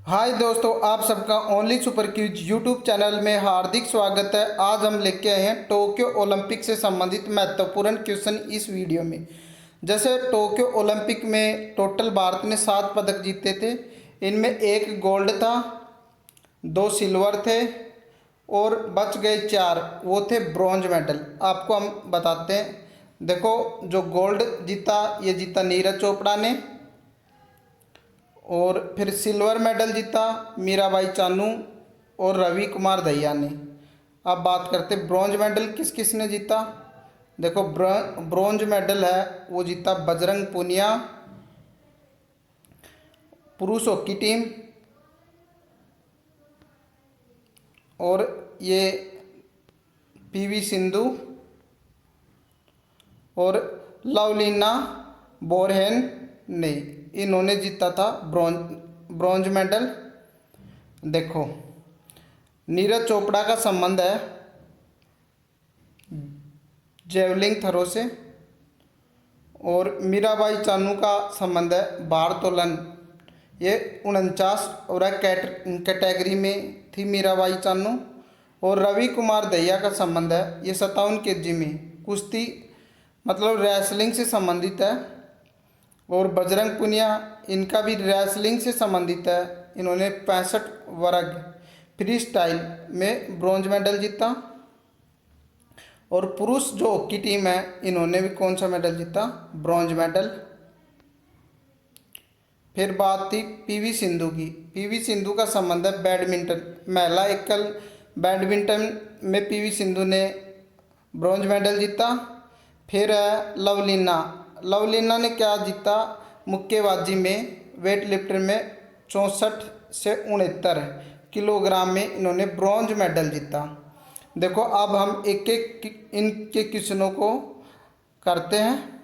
हाय दोस्तों, आप सबका only super Qs YouTube channel में हार्दिक स्वागत है। आज हम लेके आए हैं टोक्यो ओलंपिक से संबंधित महत्वपूर्ण क्वेश्चन इस वीडियो में। जैसे टोक्यो ओलंपिक में टोटल भारत ने 7 पदक जीते थे। इनमें एक गोल्ड था, 2 सिल्वर थे और बच गए 4, वो थे ब्रॉन्ज मेडल। आपको हम बताते हैं। देखो, जो गोल्ड जीता ये जीता नीरज चोपड़ा ने, और फिर सिल्वर मेडल जीता मीराबाई चानू और रवि कुमार दहिया ने। अब बात करते ब्रॉन्ज मेडल किस किस ने जीता। देखो, ब्रॉन्ज मेडल है वो जीता बजरंग पुनिया, पुरुष हॉकी टीम। और ये पीवी सिंधु और लवलीना बोरहेन ने, इन्होंने जीता था ब्रॉन्ज मेडल। देखो, नीरज चोपड़ा का संबंध है जेवलिंग थ्रो से और मीराबाई चानू का संबंध है भारोत्तोलन। ये 49 और कैटेगरी में थी मीराबाई चानू। और रवि कुमार दहिया का संबंध है, ये 57 केजी में कुश्ती मतलब रेसलिंग से संबंधित है। और बजरंग पुनिया, इनका भी रेसलिंग से संबंधित है। इन्होंने 65 वर्ग फ्री स्टाइल में ब्रॉन्ज मेडल जीता। और पुरुष जो हॉकी टीम है, इन्होंने भी कौन सा मेडल जीता? Bronze medal. फिर बात थी पीवी सिंधु की। पीवी सिंधु का संबंध है बैडमिंटन। महिला एकल बैडमिंटन में पीवी सिंधु ने ब्रॉन्ज मेडल जीता। फिर है लवलीना। लवलीना ने क्या जीता? मुक्केबाजी में वेट लिफ्टर में 64 से 69 किलोग्राम में इन्होंने ब्रॉन्ज मेडल जीता। देखो, अब हम एक एक इनके क्वेश्चनों को करते हैं।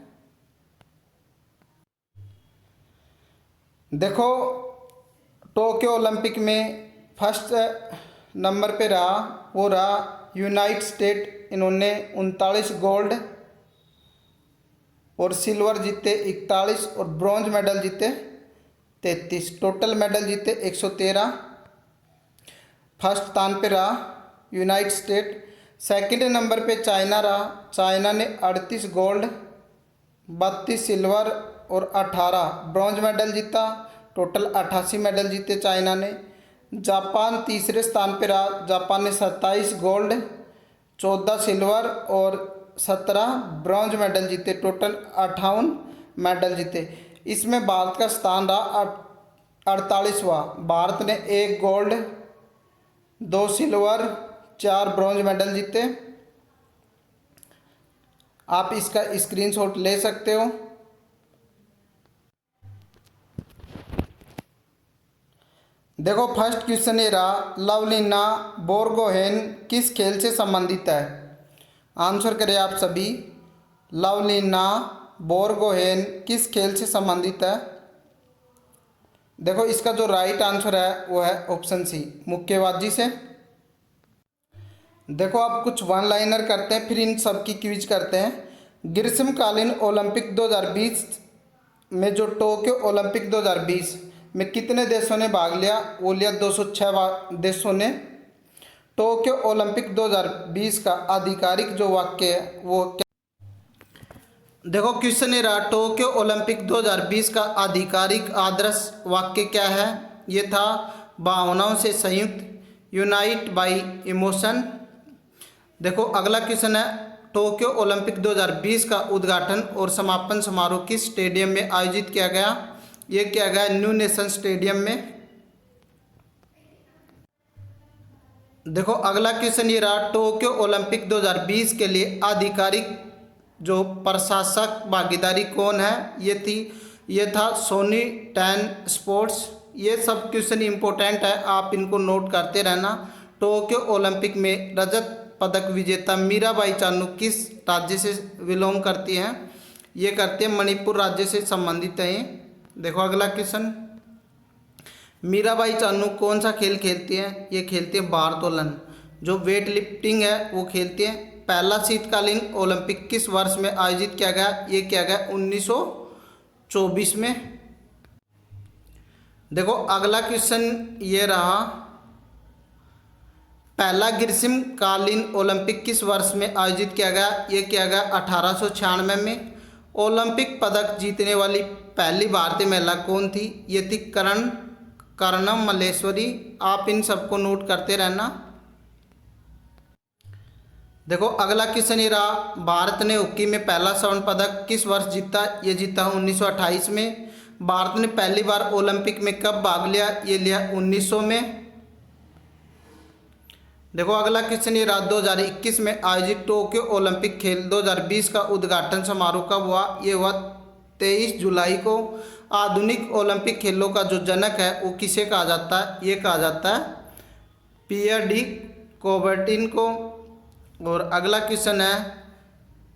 देखो, टोक्यो ओलंपिक में फर्स्ट नंबर पे रहा वो रहा यूनाइटेड स्टेट। इन्होंने 39 गोल्ड और सिल्वर जीते 41 और ब्रॉन्ज मेडल जीते 33। टोटल मेडल जीते 113। फर्स्ट स्थान पे रहा यूनाइटेड स्टेट। सेकंड नंबर पे चाइना रहा। चाइना ने 38 गोल्ड, 32 सिल्वर और 18 ब्रॉन्ज मेडल जीता। टोटल 88 मेडल जीते चाइना ने। जापान तीसरे स्थान पे रहा। जापान ने 27 गोल्ड, 14 सिल्वर और 17 ब्रॉन्ज मेडल जीते। टोटल 58 मेडल जीते। इसमें भारत का स्थान रहा 48वां। भारत ने 1 गोल्ड, 2 सिल्वर, 4 ब्रॉन्ज मेडल जीते। आप इसका स्क्रीनशॉट ले सकते हो। देखो, फर्स्ट क्वेश्चन ये रहा लवलीना बोरगोहेन किस खेल से संबंधित है? आंसर करें आप सभी। लवलीना बोरगोहेन किस खेल से संबंधित है? देखो, इसका जो राइट आंसर है वो है ऑप्शन सी, मुक्केबाजी से। देखो, आप कुछ वन लाइनर करते हैं फिर इन सब की क्विज करते हैं। ग्रीष्मकालीन ओलंपिक 2020 में जो टोक्यो ओलंपिक 2020 में कितने देशों ने भाग लिया? वो लिया 206 देशों ने। टोक्यो ओलंपिक 2020 का आधिकारिक जो वाक्य है वो क्या? देखो, क्वेश्चन ये रहा टोक्यो ओलंपिक 2020 का आधिकारिक आदर्श वाक्य क्या है? ये था भावनाओं से संयुक्त, यूनाइट बाय इमोशन। देखो, अगला क्वेश्चन है टोक्यो ओलंपिक 2020 का उद्घाटन और समापन समारोह किस स्टेडियम में आयोजित किया गया? ये किया गया न्यू नेशन स्टेडियम में। देखो, अगला क्वेश्चन ये रहा टोक्यो ओलंपिक 2020 के लिए आधिकारिक जो प्रशासक भागीदारी कौन है? ये था सोनी 10 स्पोर्ट्स। ये सब क्वेश्चन इंपॉर्टेंट है, आप इनको नोट करते रहना। टोक्यो ओलंपिक में रजत पदक विजेता मीराबाई चानू किस राज्य से बिलोंग करती हैं? ये करते हैं मणिपुर राज्य से संबंधित है ये। देखो, अगला क्वेश्चन, मीराबाई चानू कौन सा खेल खेलती हैं? ये खेलती है भारोत्तोलन। जो वेट लिफ्टिंग है वो खेलती हैं। पहला शीतकालीन ओलंपिक किस वर्ष में आयोजित किया गया? ये किया गया 1924 में। देखो अगला क्वेश्चन ये रहा, पहला ग्रीष्मकालीन ओलंपिक किस वर्ष में आयोजित किया गया? ये किया गया 1896 में। ओलंपिक पदक जीतने वाली पहली भारतीय महिला कौन थी? ये थी कर्णम मल्लेश्वरी। आप इन सबको नोट करते रहना। देखो अगला क्वेश्चन ये रहा, भारत ने हॉकी में पहला स्वर्ण पदक किस वर्ष जीता? ये जीता 1928 में। भारत ने पहली बार ओलंपिक में कब भाग लिया? ये लिया 1900 में। देखो अगला क्वेश्चन ये रहा, 2021 में आयोजित टोक्यो ओलंपिक खेल 2020 का उद्घाटन समारोह कब हुआ? ये हुआ 23 जुलाई को। आधुनिक ओलंपिक खेलों का जो जनक है वो किसे कहा जाता है? ये कहा जाता है पियर डी कोबर्टिन को। और अगला क्वेश्चन है,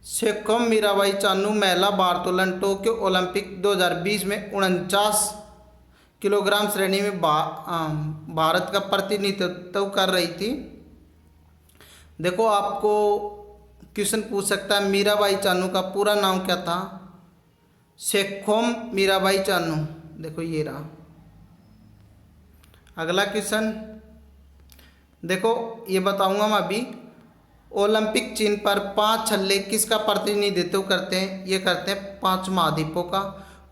सेखोम मीराबाई चानू महिला भारोत्तोलन टोक्यो ओलंपिक 2020 में 49 किलोग्राम श्रेणी में भारत का प्रतिनिधित्व कर रही थी। देखो आपको क्वेश्चन पूछ सकता है, मीराबाई चानू का पूरा नाम क्या था? सेखोम मीराबाई चानू। देखो ये रहा। अगला क्वेश्चन देखो, ये बताऊंगा मैं अभी। ओलंपिक चिन्ह पर 5 छल्ले किसका प्रतिनिधित्व करते हैं? ये करते हैं 5 महाद्वीपों का।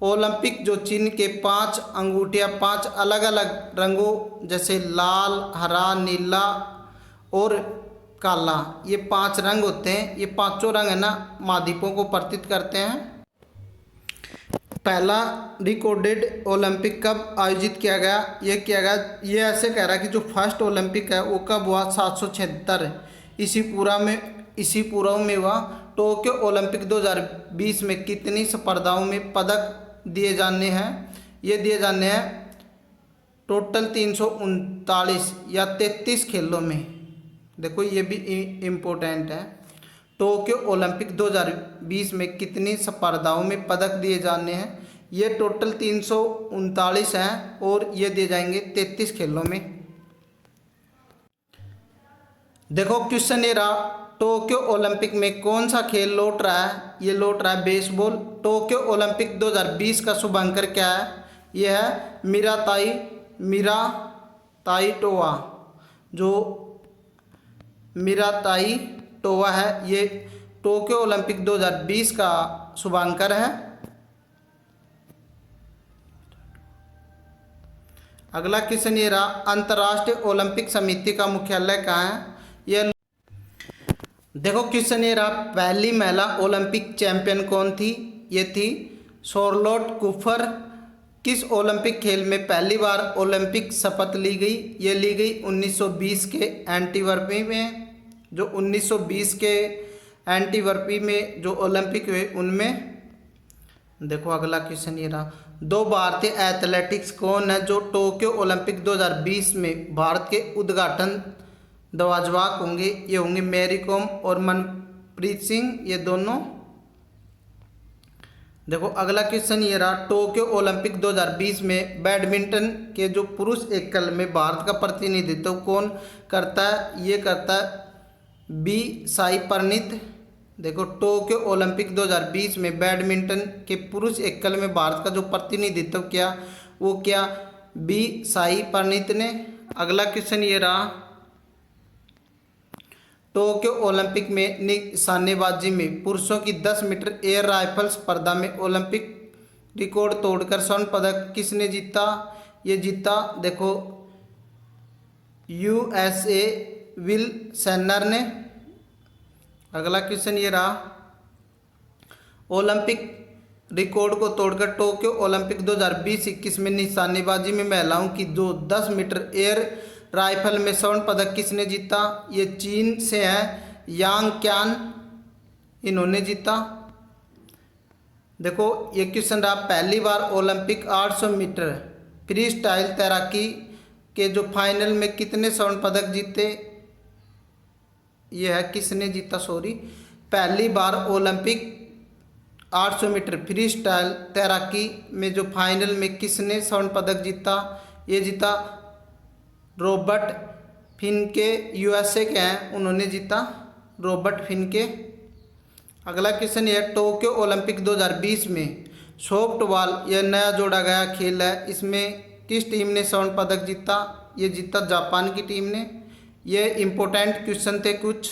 ओलंपिक जो चिन्ह के 5 अंगूठियाँ 5 अलग अलग रंगों जैसे लाल, हरा, नीला और काला, ये 5 रंग होते हैं। ये पांचों रंग है ना महाद्वीपों को प्रतीत करते हैं। पहला रिकॉर्डेड ओलंपिक कब आयोजित किया गया? ये किया गया, ये ऐसे कह रहा है कि जो फर्स्ट ओलंपिक है वो कब हुआ? 776 इसी पूर्व में हुआ। टोक्यो ओलंपिक 2020 में कितनी स्पर्धाओं में पदक दिए जाने हैं? ये दिए जाने हैं टोटल 339 या 33 खेलों में। देखो ये भी इम्पोर्टेंट है। टोक्यो ओलंपिक 2020 में कितनी स्पर्धाओं में पदक दिए जाने हैं? ये टोटल 339 हैं और ये दिए जाएंगे 33 खेलों में। देखो क्वेश्चन ये रहा, टोक्यो ओलंपिक में कौन सा खेल लौट रहा है? ये लौट रहा है बेसबॉल। टोक्यो ओलंपिक 2020 का शुभ अंक क्या है? यह है मीराताई टोवा। जो मीराताई टोवा है ये टोक्यो ओलंपिक 2020 का शुभांकर है। अगला क्वेश्चन ये रहा, अंतर्राष्ट्रीय ओलंपिक समिति का मुख्यालय कहाँ है? ये देखो क्वेश्चन ये रहा, पहली महिला ओलंपिक चैंपियन कौन थी? ये थी शोरलोट कुफर। किस ओलंपिक खेल में पहली बार ओलंपिक शपथ ली गई? ये ली गई 1920 के एंटीवर्पी में। जो 1920 के एंटीवर्पी में जो ओलंपिक हुए उनमें। देखो अगला क्वेश्चन ये रहा, 2 भारतीय एथलेटिक्स कौन है जो टोक्यो ओलंपिक 2020 में भारत के उद्घाटन ध्वजवाहक होंगे? ये होंगे मैरी कॉम और मनप्रीत सिंह, ये दोनों। देखो अगला क्वेश्चन ये रहा, टोक्यो ओलंपिक 2020 में बैडमिंटन के जो पुरुष एकल में भारत का प्रतिनिधित्व कौन करता है? ये करता है बी साई प्रणीत। देखो टोक्यो ओलंपिक 2020 में बैडमिंटन के पुरुष एकल में भारत का जो प्रतिनिधित्व किया वो क्या? बी साई प्रणीत ने। अगला क्वेश्चन ये रहा, टोक्यो ओलंपिक में निशानेबाजी में पुरुषों की 10 मीटर एयर राइफल स्पर्धा में ओलंपिक रिकॉर्ड तोड़कर स्वर्ण पदक किसने जीता? ये जीता देखो USA विल सेनर ने। अगला क्वेश्चन ये रहा, ओलंपिक रिकॉर्ड को तोड़कर टोक्यो ओलंपिक 2020-21 में निशानेबाजी में महिलाओं की जो 10 मीटर एयर राइफल में स्वर्ण पदक किसने जीता? ये चीन से है यांग क्यान, इन्होंने जीता। देखो ये क्वेश्चन रहा, पहली बार ओलंपिक 800 मीटर फ्री स्टाइल तैराकी के जो फाइनल में कितने स्वर्ण पदक जीते? ये है किसने जीता, पहली बार ओलंपिक 800 मीटर फ्री स्टाइल तैराकी में जो फाइनल में किसने स्वर्ण पदक जीता? ये जीता रॉबर्ट फिनके, USA के हैं, उन्होंने जीता रॉबर्ट फिनके। अगला क्वेश्चन ये, टोक्यो ओलंपिक 2020 में सॉफ्टबॉल यह नया जोड़ा गया खेल है, इसमें किस टीम ने स्वर्ण पदक जीता? ये जीता जापान की टीम ने। ये इम्पोर्टेंट क्वेश्चन थे कुछ।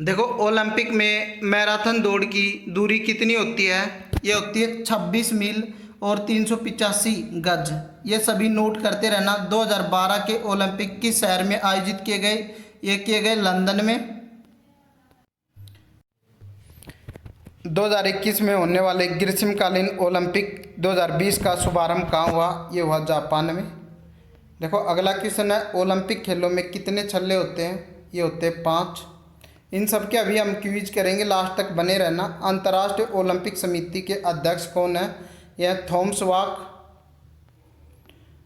देखो ओलंपिक में मैराथन दौड़ की दूरी कितनी होती है? ये होती है 26 मील और 385 गज। ये सभी नोट करते रहना। 2012 के ओलंपिक किस शहर में आयोजित किए गए? ये किए गए लंदन में। 2021 में होने वाले ग्रीष्मकालीन ओलंपिक 2020 का शुभारंभ कहाँ हुआ? ये हुआ जापान में। देखो अगला क्वेश्चन है, ओलंपिक खेलों में कितने छल्ले होते हैं? ये होते हैं 5। इन सब के अभी हम क्विज करेंगे, लास्ट तक बने रहना। अंतर्राष्ट्रीय ओलंपिक समिति के अध्यक्ष कौन है? यह थॉमस वाक।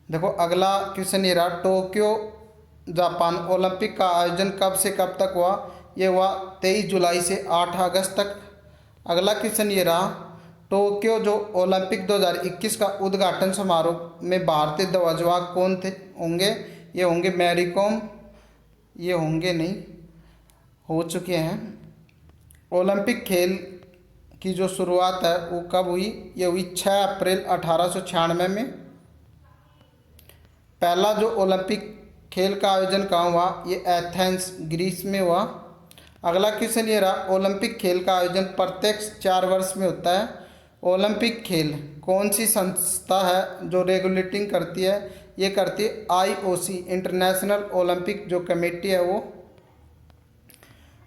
देखो अगला क्वेश्चन ये रहा, टोक्यो जापान ओलंपिक का आयोजन कब से कब तक हुआ? ये हुआ 23 जुलाई से 8 अगस्त तक। अगला क्वेश्चन ये रहा, टोक्यो जो ओलंपिक 2021 का उद्घाटन समारोह में भारतीय ध्वजवाहक कौन थे होंगे? ये होंगे मैरी कॉम। ये होंगे नहीं, हो चुके हैं। ओलंपिक खेल की जो शुरुआत है वो कब हुई? ये हुई 6 अप्रैल 1896 में। पहला जो ओलंपिक खेल का आयोजन कहाँ हुआ? ये एथेंस ग्रीस में हुआ। अगला क्वेश्चन ये रहा, ओलंपिक खेल का आयोजन प्रत्येक 4 वर्ष में होता है। ओलंपिक खेल कौन सी संस्था है जो रेगुलेटिंग करती है? ये करती है IOC, इंटरनेशनल ओलंपिक जो कमेटी है वो।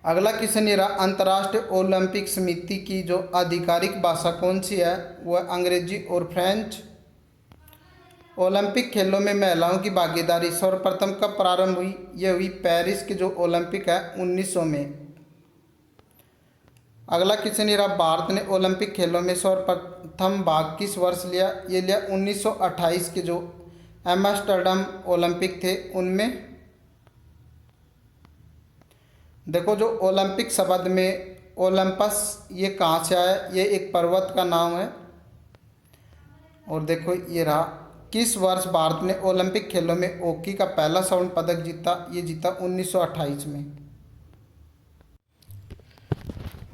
अगला क्वेश्चन ये रहा, अंतर्राष्ट्रीय ओलंपिक समिति की जो आधिकारिक भाषा कौन सी है? वह अंग्रेजी और फ्रेंच। ओलंपिक खेलों में महिलाओं की भागीदारी सर्वप्रथम कब प्रारंभ हुई? यह हुई पेरिस के जो ओलंपिक है 1900 में। अगला क्वेश्चन ये रहा, भारत ने ओलंपिक खेलों में सर्वप्रथम भाग किस वर्ष लिया? ये लिया 1928 के जो एम्स्टर्डम ओलंपिक थे उनमें। देखो जो ओलंपिक शब्द में ओलंपस ये कहाँ से आया? ये एक पर्वत का नाम है। और देखो ये रहा, किस वर्ष भारत ने ओलंपिक खेलों में हॉकी का पहला स्वर्ण पदक जीता? ये जीता 1928 में।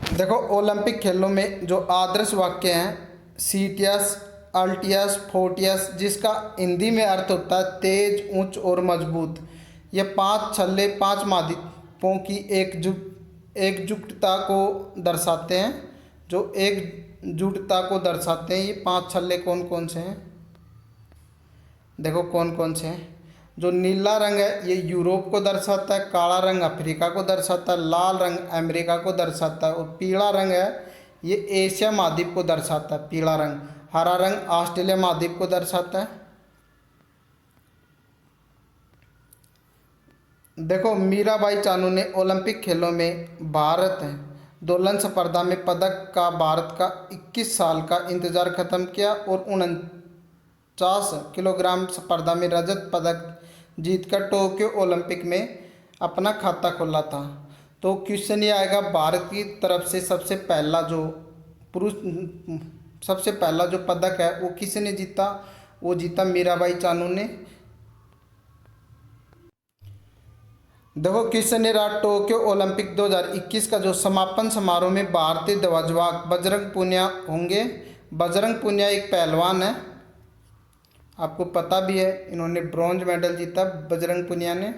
देखो ओलंपिक खेलों में जो आदर्श वाक्य हैं सीटियस, अल्टियस, फोर्टियस, जिसका हिंदी में अर्थ होता है तेज, ऊंच और मजबूत। ये 5 छल्ले 5 महाद्वीपों की एकजुटता को दर्शाते हैं। जो एकजुटता को दर्शाते हैं ये 5 छल्ले कौन कौन से हैं? देखो कौन कौन से हैं। जो नीला रंग है ये यूरोप को दर्शाता है, काला रंग अफ्रीका को दर्शाता है, लाल रंग अमेरिका को दर्शाता है और पीला रंग है ये एशिया महाद्वीप को दर्शाता है। पीला रंग, हरा रंग ऑस्ट्रेलिया महाद्वीप को दर्शाता है। देखो मीराबाई चानू ने ओलंपिक खेलों में भारत दोलन स्पर्धा में पदक का भारत का 21 साल का इंतजार खत्म किया और 49 किलोग्राम स्पर्धा में रजत पदक जीतकर टोक्यो ओलंपिक में अपना खाता खोला था। तो क्वेश्चन ये आएगा, भारत की तरफ से सबसे पहला जो पदक है वो किसने जीता? वो जीता मीराबाई चानू ने। देखो क्वेश्चन ये रहा, टोक्यो ओलंपिक 2021 का जो समापन समारोह में भारतीय ध्वजवाहक बजरंग पुनिया होंगे। बजरंग पुनिया एक पहलवान है, आपको पता भी है, इन्होंने ब्रॉन्ज मेडल जीता बजरंग पुनिया ने।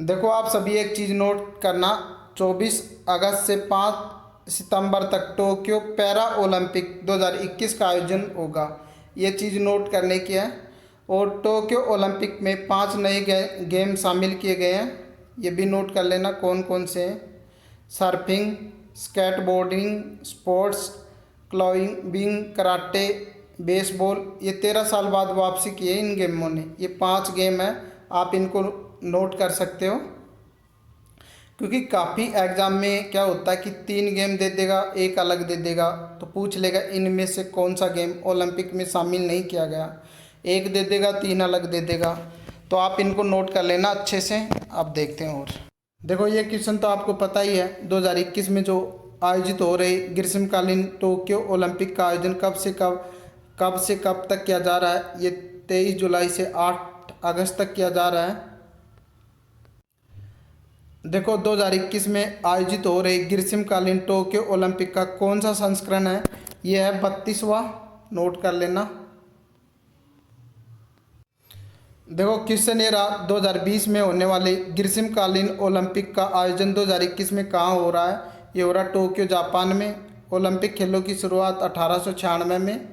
देखो आप सभी एक चीज़ नोट करना, 24 अगस्त से 5 सितंबर तक टोक्यो पैरा ओलंपिक 2021 का आयोजन होगा। ये चीज़ नोट करने की है। और टोक्यो ओलंपिक में 5 नए गेम शामिल किए गए हैं, ये भी नोट कर लेना कौन कौन से हैं। Surfing, skateboarding, sports climbing, karate, baseball. ये 13 साल बाद वापसी की है इन गेमों ने। ये 5 गेम हैं, आप इनको नोट कर सकते हो। क्योंकि काफ़ी एग्ज़ाम में क्या होता है कि 3 गेम दे देगा, एक अलग दे देगा, तो पूछ लेगा इनमें से कौन सा गेम ओलंपिक में शामिल नहीं किया गया। एक दे देगा, 3 अलग दे देगा। तो आप इनको नोट कर लेना अच्छे से। आप देखते हैं और देखो ये क्वेश्चन तो आपको पता ही है, 2021 में जो आयोजित हो रही ग्रीष्मकालीन टोक्यो ओलंपिक का आयोजन कब से कब तक किया जा रहा है? ये 23 जुलाई से 8 अगस्त तक किया जा रहा है। देखो 2021 में आयोजित हो रही ग्रीष्मकालीन टोक्यो ओलंपिक का कौन सा संस्करण है? ये है 32वां। नोट कर लेना। देखो क्वेश्चन ये रहा, 2020 में होने वाले ग्रीष्मकालीन ओलंपिक का आयोजन 2021 में कहाँ हो रहा है। ये हो रहा टोक्यो जापान में। ओलंपिक खेलों की शुरुआत 1896 में।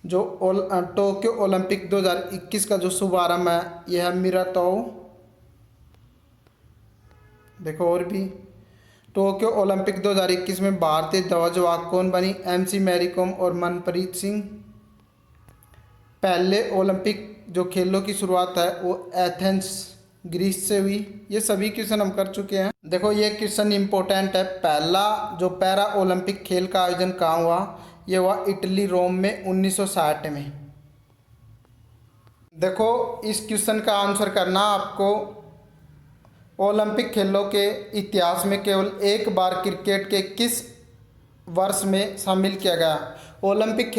जो टोक्यो ओलंपिक 2021 का जो शुभारंभ है यह है मिरातोओ। देखो और भी, टोक्यो ओलंपिक 2021 में भारतीय ध्वजवाहक कौन बनी। MC मैरी कॉम और मनप्रीत सिंह। पहले ओलंपिक जो खेलों की शुरुआत है वो एथेंस ग्रीस से हुई। ये सभी क्वेश्चन हम कर चुके हैं। देखो ये क्वेश्चन इंपॉर्टेंट है। पहला जो पैरा ओलंपिक खेल का आयोजन कहाँ हुआ, ये हुआ इटली रोम में 1960 में। देखो इस क्वेश्चन का आंसर करना आपको, ओलंपिक खेलों के इतिहास में केवल एक बार क्रिकेट के किस वर्ष में शामिल किया गया। ओलंपिक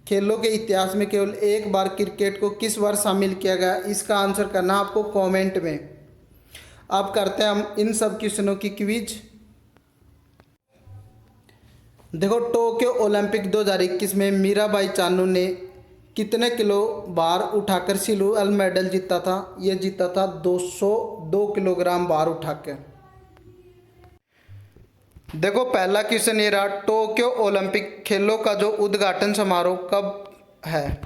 खेलों के इतिहास में केवल एक बार क्रिकेट को किस वर्ष शामिल किया गया, इसका आंसर करना आपको कमेंट में। अब करते हैं हम इन सब क्वेश्चनों की क्विज। देखो टोक्यो ओलंपिक 2021 में मीराबाई चानू ने कितने किलो भार उठाकर सिल्वर मेडल जीता था। यह जीता था 202 किलोग्राम भार उठाकर। देखो पहला क्वेश्चन ये रहा, टोक्यो ओलंपिक खेलों का जो उद्घाटन समारोह कब है।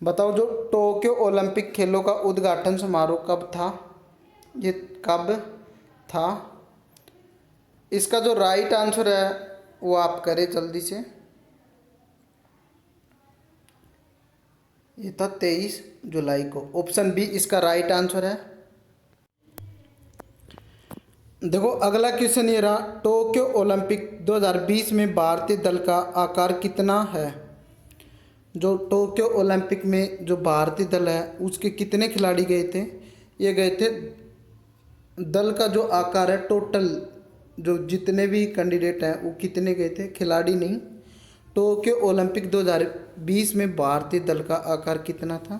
बताओ जो टोक्यो ओलंपिक खेलों का उद्घाटन समारोह कब था, ये कब था। इसका जो राइट आंसर है वो आप करें जल्दी से। ये था 23 जुलाई को। ऑप्शन बी इसका राइट आंसर है। देखो अगला क्वेश्चन ये रहा, टोक्यो ओलंपिक 2020 में भारतीय दल का आकार कितना है। जो टोक्यो ओलंपिक में जो भारतीय दल है उसके कितने खिलाड़ी गए थे। ये गए थे, दल का जो आकार है टोटल जो जितने भी कैंडिडेट हैं वो कितने गए थे, खिलाड़ी नहीं। टोक्यो ओलंपिक 2020 में भारतीय दल का आकार कितना था,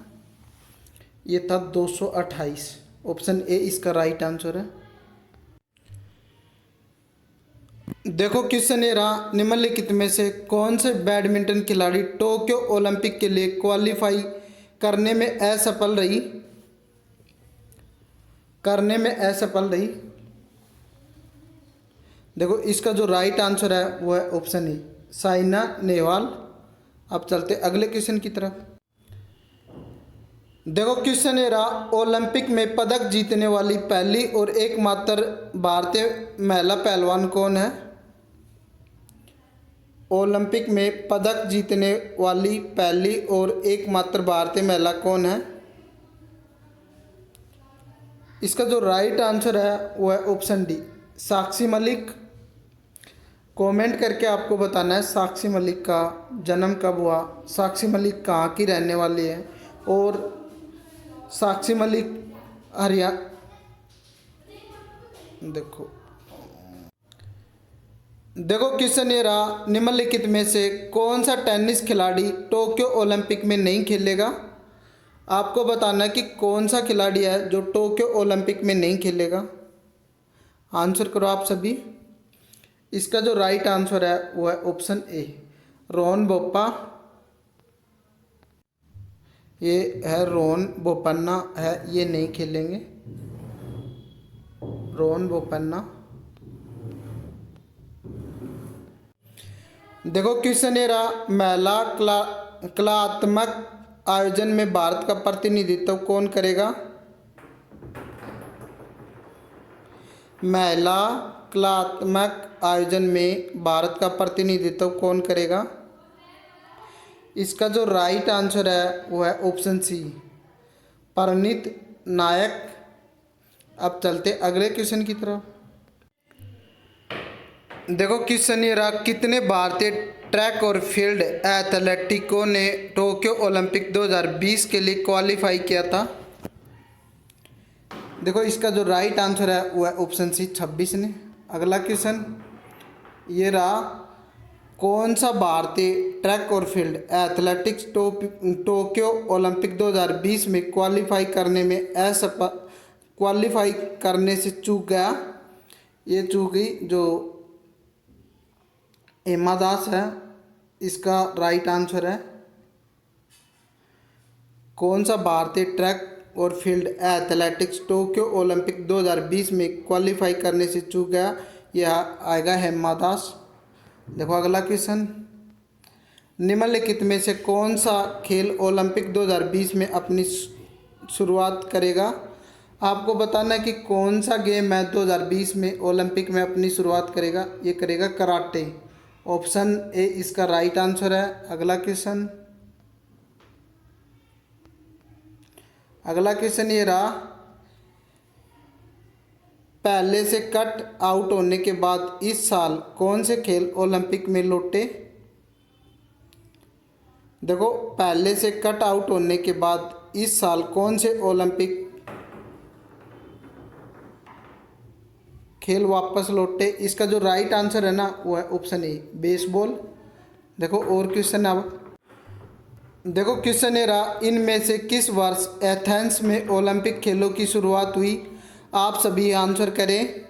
ये था 228। ऑप्शन ए इसका राइट आंसर है। देखो क्वेश्चन ये रहा, निम्नलिखित में से कौन से बैडमिंटन खिलाड़ी टोक्यो ओलंपिक के लिए क्वालिफाई करने में असफल रही। देखो इसका जो राइट आंसर है वो है ऑप्शन ए साइना नेहवाल। अब चलते अगले क्वेश्चन की तरफ। देखो क्वेश्चन ये रहा, ओलंपिक में पदक जीतने वाली पहली और एकमात्र भारतीय महिला पहलवान कौन है। ओलंपिक में पदक जीतने वाली पहली और एकमात्र भारतीय महिला कौन है। इसका जो राइट आंसर है वो है option D Sakshi Malik. Comment करके आपको बताना है साक्षी मलिक का जन्म कब हुआ, साक्षी मलिक कहाँ की रहने वाली है और साक्षी मलिक देखो क्वेश्चन ये रहा, निम्नलिखित में से कौन सा टेनिस खिलाड़ी टोक्यो ओलंपिक में नहीं खेलेगा। आपको बताना है कि कौन सा खिलाड़ी है जो टोक्यो ओलंपिक में नहीं खेलेगा। आंसर करो आप सभी। इसका जो राइट आंसर है वो है ऑप्शन ए रोहन बोप्पा। ये है रोहन बोपन्ना है, ये नहीं खेलेंगे रोहन बोपन्ना। देखो क्वेश्चन ये रहा, महिला कलात्मक आयोजन में भारत का प्रतिनिधित्व कौन करेगा। महिला कलात्मक आयोजन में भारत का प्रतिनिधित्व कौन करेगा। इसका जो राइट आंसर है वो है ऑप्शन सी परनीत नायक। अब चलते अगले क्वेश्चन की तरफ। देखो क्वेश्चन ये रहा, कितने भारतीय ट्रैक और फील्ड एथलेटिकों ने टोक्यो ओलंपिक 2020 के लिए क्वालिफाई किया था। देखो इसका जो राइट आंसर है वो है ऑप्शन सी 26 ने। अगला क्वेश्चन ये रहा, कौन सा भारतीय ट्रैक और फील्ड एथलेटिक्स टोक्यो ओलंपिक 2020 में क्वालिफाई करने से चूक गया। ये चूक गई जो हेमा दास है इसका राइट आंसर है। कौन सा भारतीय ट्रैक और फील्ड एथलेटिक्स टोक्यो ओलंपिक 2020 में क्वालिफाई करने से चूक गया? यह आएगा हेमा दास। देखो अगला क्वेश्चन, निम्नलिखित में से कौन सा खेल ओलंपिक 2020 में अपनी शुरुआत करेगा? आपको बताना है कि कौन सा गेम है 2020 में ओलंपिक में अपनी शुरुआत करेगा। ये करेगा कराटे। ऑप्शन ए इसका राइट आंसर है। अगला क्वेश्चन ये रहा, पहले से कट आउट होने के बाद इस साल कौन से खेल ओलंपिक में लौटे? देखो पहले से कट आउट होने के बाद इस साल कौन से ओलंपिक खेल वापस लौटे? इसका जो राइट आंसर है ना वो है ऑप्शन ए बेसबॉल। देखो और क्वेश्चन अब देखो क्वेश्चन ये रहा, इनमें से किस वर्ष एथेंस में ओलंपिक खेलों की शुरुआत हुई? आप सभी आंसर करें।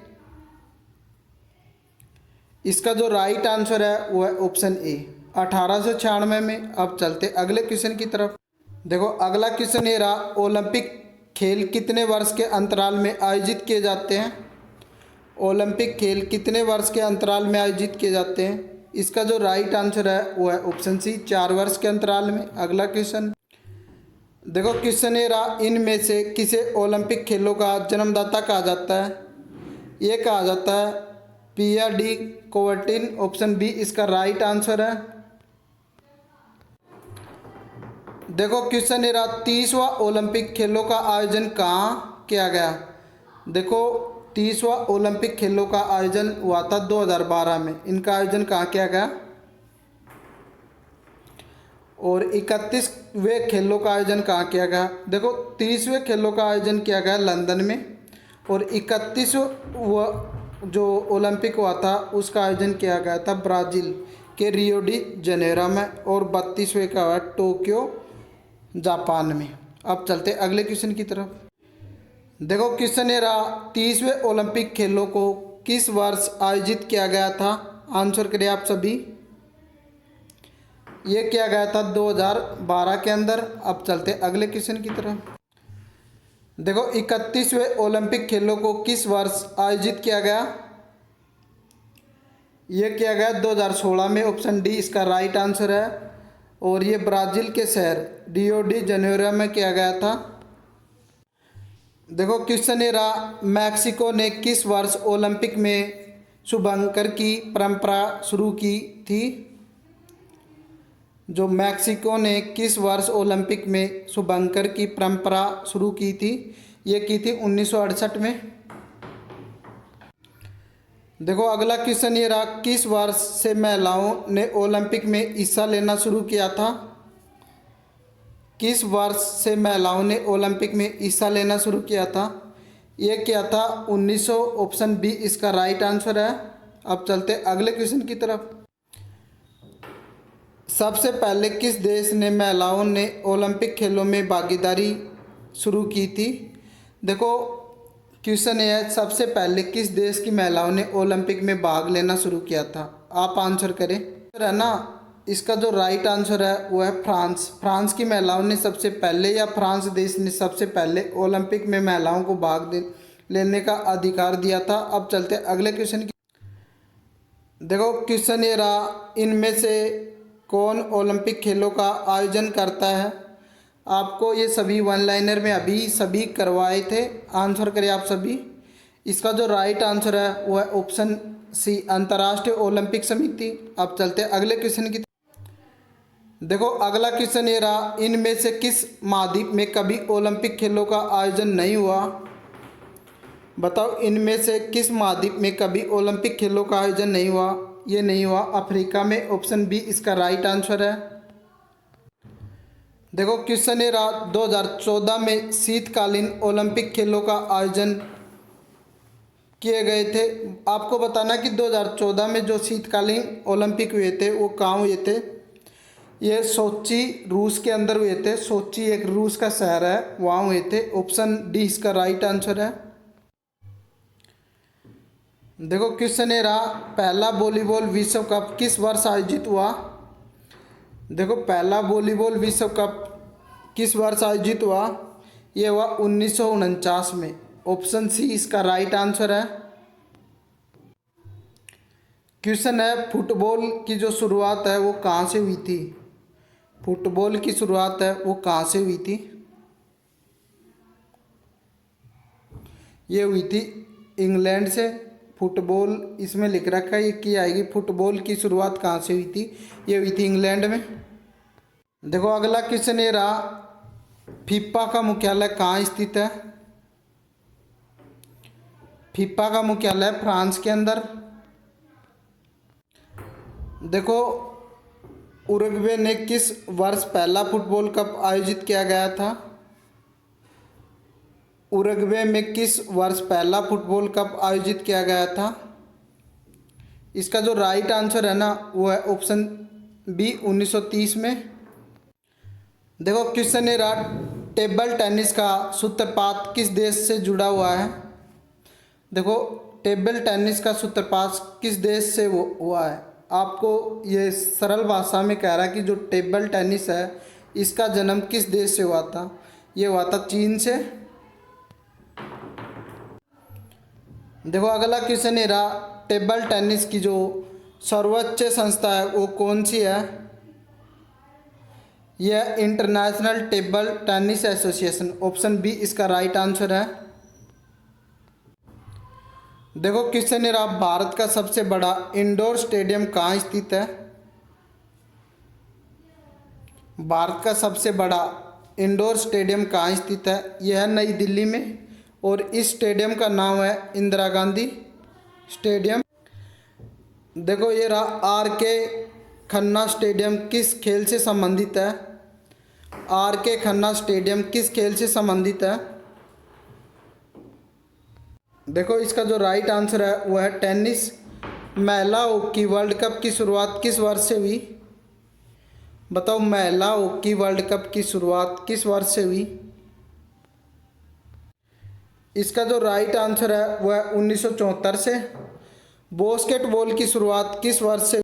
इसका जो राइट आंसर है वो है ऑप्शन ए 1896 में। अब चलते अगले क्वेश्चन की तरफ। देखो अगला क्वेश्चन ये रहा, ओलंपिक खेल कितने वर्ष के अंतराल में आयोजित किए जाते हैं? ओलंपिक खेल कितने वर्ष के अंतराल में आयोजित किए जाते हैं? इसका जो राइट आंसर है वो है ऑप्शन सी 4 वर्ष के अंतराल में। अगला क्वेश्चन देखो क्वेश्चन ये रहा, इनमें से किसे ओलंपिक खेलों का जन्मदाता कहा जाता है? ये कहा जाता है पियर डी कोवर्टिन। ऑप्शन बी इसका राइट आंसर है। देखो क्वेश्चन ये रहा, 30वां ओलंपिक खेलों का आयोजन कहाँ किया गया? देखो 30वां ओलंपिक खेलों का आयोजन हुआ था 2012 में। इनका आयोजन कहाँ किया गया? और 31वें खेलों का आयोजन कहाँ किया गया? देखो 30वें खेलों का आयोजन किया गया लंदन में, और 31वां जो ओलंपिक हुआ था उसका आयोजन किया गया था ब्राज़ील के रियो डी जनेरो में, और 32वें का हुआ टोक्यो जापान में। अब चलते अगले क्वेश्चन की तरफ। देखो क्वेश्चन ये रहा, 30वें ओलंपिक खेलों को किस वर्ष आयोजित किया गया था? आंसर करें आप सभी। ये किया गया था 2012 के अंदर। अब चलते अगले क्वेश्चन की तरफ। देखो 31वें ओलंपिक खेलों को किस वर्ष आयोजित किया गया? ये किया गया 2016 में। ऑप्शन डी इसका राइट आंसर है, और ये ब्राज़ील के शहर रियो डी जनेरो में किया गया था। देखो क्वेश्चन ये रहा, मैक्सिको ने किस वर्ष ओलंपिक में शुभंकर की परंपरा शुरू की थी? जो मैक्सिको ने किस वर्ष ओलंपिक में शुभंकर की परंपरा शुरू की थी? ये की थी 1968 में। देखो अगला क्वेश्चन ये रहा, किस वर्ष से महिलाओं ने ओलंपिक में हिस्सा लेना शुरू किया था? किस वर्ष से महिलाओं ने ओलंपिक में हिस्सा लेना शुरू किया था? ये किया था 1900। ऑप्शन बी इसका राइट आंसर है। अब चलते अगले क्वेश्चन की तरफ। सबसे पहले किस देश ने महिलाओं ने ओलंपिक खेलों में भागीदारी शुरू की थी? देखो क्वेश्चन ये है, सबसे पहले किस देश की महिलाओं ने ओलंपिक में भाग लेना शुरू किया था? आप आंसर करें। है ना, इसका जो राइट आंसर है वो है फ्रांस। फ्रांस की महिलाओं ने सबसे पहले, या फ्रांस देश ने सबसे पहले ओलंपिक में महिलाओं को भाग लेने का अधिकार दिया था। अब चलते अगले क्वेश्चन की। देखो क्वेश्चन ये रहा, इनमें से कौन ओलंपिक खेलों का आयोजन करता है? आपको ये सभी वन लाइनर में अभी सभी करवाए थे। आंसर करें आप सभी। इसका जो राइट आंसर है वो है ऑप्शन सी अंतर्राष्ट्रीय ओलंपिक समिति। अब चलते अगले क्वेश्चन की। देखो अगला क्वेश्चन ये रहा, इनमें से किस महाद्वीप में कभी ओलंपिक खेलों का आयोजन नहीं हुआ? बताओ इनमें से किस महाद्वीप में कभी ओलंपिक खेलों का आयोजन नहीं हुआ? ये नहीं हुआ अफ्रीका में। ऑप्शन बी इसका राइट आंसर है। देखो क्वेश्चन ये रहा, 2014 में शीतकालीन ओलंपिक खेलों का आयोजन किए गए थे। आपको बताना कि 2014 में जो शीतकालीन ओलंपिक हुए थे वो कहाँ हुए थे? ये सोची रूस के अंदर हुए थे। सोची एक रूस का शहर है, वहाँ हुए थे। ऑप्शन डी इसका राइट आंसर है। देखो क्वेश्चन ये रहा, पहला वॉलीबॉल विश्व कप किस वर्ष आयोजित हुआ? देखो पहला वॉलीबॉल विश्व कप किस वर्ष आयोजित हुआ? ये हुआ 1949 में। ऑप्शन सी इसका राइट आंसर है। क्वेश्चन है, फुटबॉल की जो शुरुआत है वो कहाँ से हुई थी? फुटबॉल की शुरुआत है वो कहाँ से हुई थी? ये हुई थी इंग्लैंड से। फुटबॉल इसमें लिख रखा है, ये की आएगी। फुटबॉल की शुरुआत कहाँ से हुई थी? ये हुई थी इंग्लैंड में। देखो अगला क्वेश्चन ये रहा, फीफा का मुख्यालय कहाँ स्थित है? फीफा का मुख्यालय फ्रांस के अंदर। देखो उरुग्वे ने किस वर्ष पहला फुटबॉल कप आयोजित किया गया था? उरुग्वे में किस वर्ष पहला फुटबॉल कप आयोजित किया गया था? इसका जो राइट आंसर है ना वो है ऑप्शन बी 1930 में। देखो क्वेश्चन ये रहा, टेबल टेनिस का सूत्रपात किस देश से जुड़ा हुआ है? देखो टेबल टेनिस का सूत्रपात किस देश से हुआ है? आपको ये सरल भाषा में कह रहा है कि जो टेबल टेनिस है इसका जन्म किस देश से हुआ था? ये हुआ था चीन से। देखो अगला क्वेश्चन ये रहा, टेबल टेनिस की जो सर्वोच्च संस्था है वो कौन सी है? यह international table tennis association. Option B इसका राइट आंसर है। देखो क्वेश्चन ये रहा, भारत का सबसे बड़ा इंडोर स्टेडियम कहाँ स्थित है? भारत का सबसे बड़ा इंडोर स्टेडियम कहाँ स्थित है? यह है नई दिल्ली में और इस स्टेडियम का नाम है इंदिरा गांधी स्टेडियम। देखो ये रहा, आर के खन्ना स्टेडियम किस खेल से संबंधित है? आर के खन्ना स्टेडियम किस खेल से संबंधित है? देखो इसका जो राइट आंसर है वो है टेनिस। महिला हॉकी वर्ल्ड कप की शुरुआत किस वर्ष से हुई? बताओ महिला हॉकी वर्ल्ड कप की शुरुआत किस वर्ष से हुई? इसका जो राइट आंसर है वो है 1974 से। बास्केटबॉल की शुरुआत किस वर्ष से